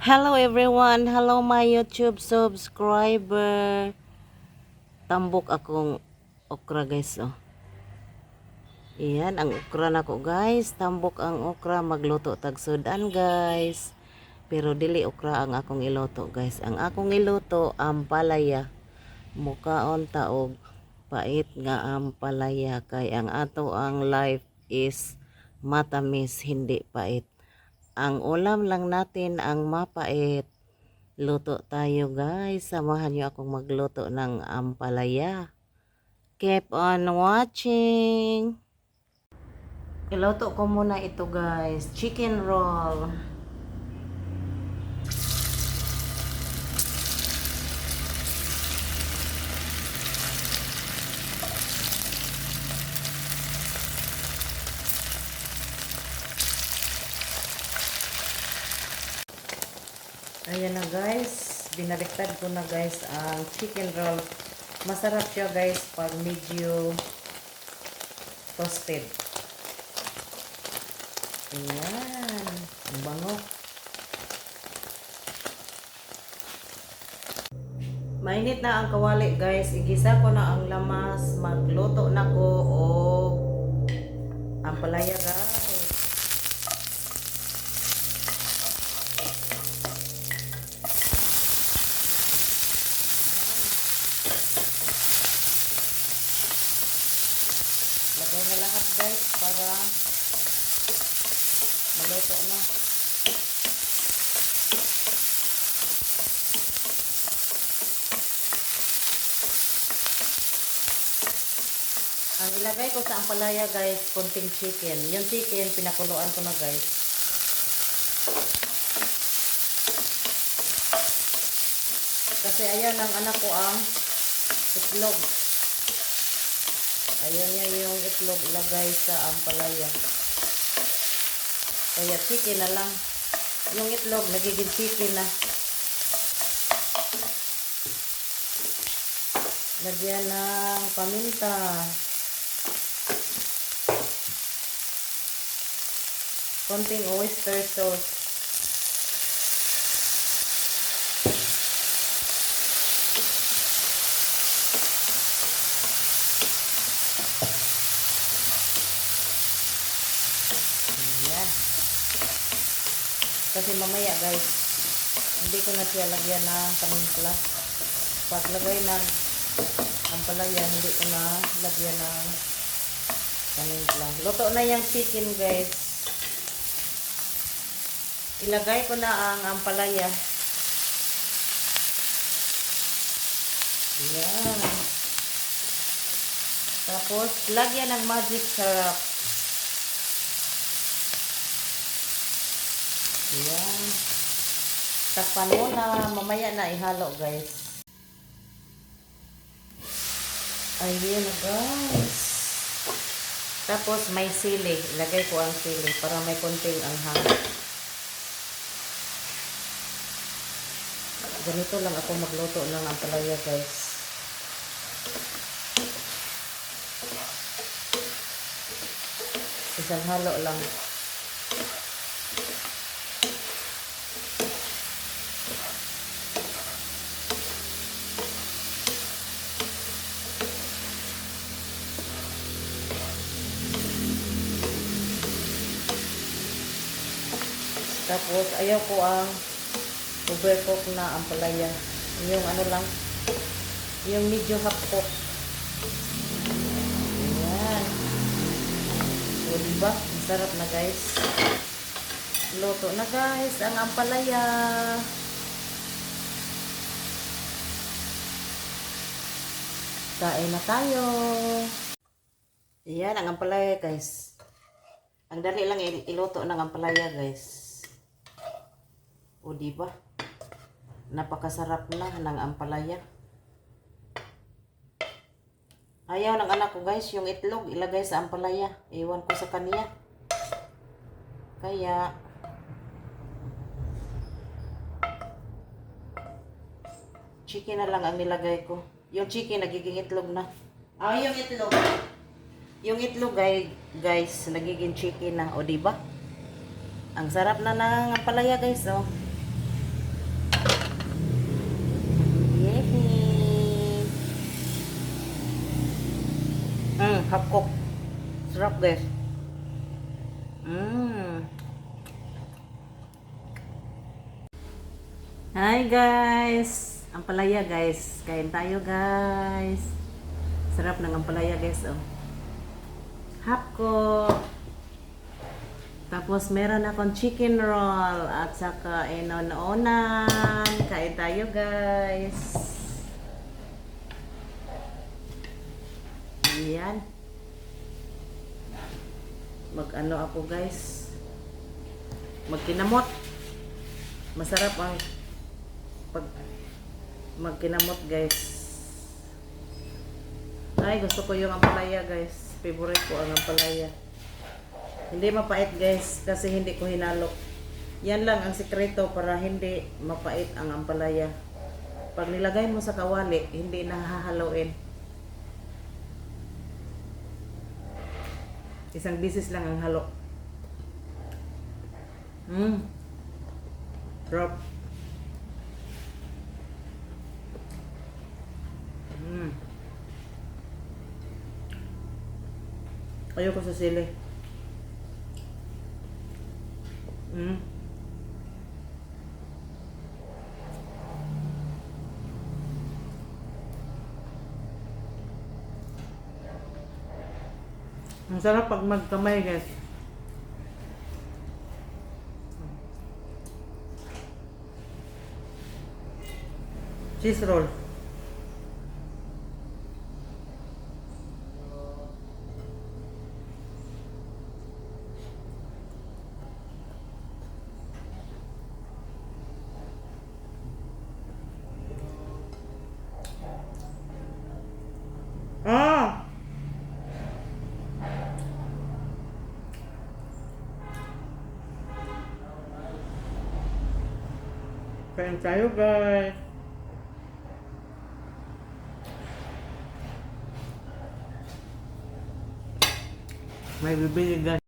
Hello everyone, hello my YouTube subscriber. Tambok akong okra guys oh. Iyan ang okra nako guys, tambok ang okra magluto tag sudan guys. Pero dili okra ang akong iluto guys. Ang akong iluto ampalaya. Mukaon taog pait nga ampalaya kay ang ato ang life is matamis hindi pait. Ang ulam lang natin ang mapait. Luto tayo guys. Samahan niyo akong magluto ng ampalaya. Keep on watching. Iluto ko muna ito guys. Chicken roll. Ayan na guys. Binaliktad ko na guys ang chicken roll. Masarap siya guys pag medyo toasted. Ayan. Ang bango. Mainit na ang kawali guys. Igisa ko na ang lamas. Magluto na ko o ampalaya guys. Lagay na lahat guys para maluto na. Ang ilagay ko sa ampalaya guys, konting chicken. Yung chicken, pinakuluan ko na guys. Kasi ayan ang anak ko ang itlog. Ayan niya yung itlog ilagay sa ampalaya. Kaya chicken na lang. Yung itlog, nagiging chicken na. Lagyan ng paminta. Konting oyster sauce. Ayan. Kasi mamaya guys, hindi ko na siya lagyan ng paminta. Paglagay ng ampalaya, hindi ko na lagyan ng paminta. Luto na yung chicken guys. Ilagay ko na ang ampalaya. Ayan. Tapos, lagyan ng magic syrup. Ayan. Takpan mo na. Mamaya na ihalo guys. Ayan na guys. Tapos, may sili. Ilagay ko ang sili para may konting anghang. Ganito lang ako magluto ng ampalaya guys. Isang halo lang. Tapos ayaw ko ang overcook na ampalaya. Yung ano lang, yung medyo half cook. Ayan. O diba? Masarap na guys. Luto na guys ang ampalaya. Kain na tayo. Ayan ang ampalaya guys. Ang dali lang iluto ng ampalaya guys. O diba? Napakasarap na ng ampalaya. Ayaw ng anak ko guys, yung itlog ilagay sa ampalaya. Iwan ko sa kanya. Kaya chicken na lang ang nilagay ko. Yung chicken nagiging itlog na. Yung itlog. Yung itlog guys, nagiging chicken na. O diba? Ang sarap na ng ampalaya guys, oh. Half cook. Sarap guys. Mm. Hi guys! Ampalaya guys. Kain tayo guys. Sarap ng ampalaya guys. Oh. Half cook. Tapos meron akong chicken roll at saka inon-onan. Kain tayo guys. Ayan. Mag-ano ako guys. Magkinamot. Masarap ang pag magkinamot guys. Ay, gusto ko yung ampalaya guys. Favorite ko ang ampalaya. Hindi mapait guys kasi hindi ko hinalo. Yan lang ang sikreto para hindi mapait ang ampalaya. Pag nilagay mo sa kawali, hindi nahahaluin. Isang bisis lang ang halo. Drop. Ayoko sa sili. Ang sarap pag magkamay guys. Cheese roll. Ah! Kain tayo guys. May bibili guys.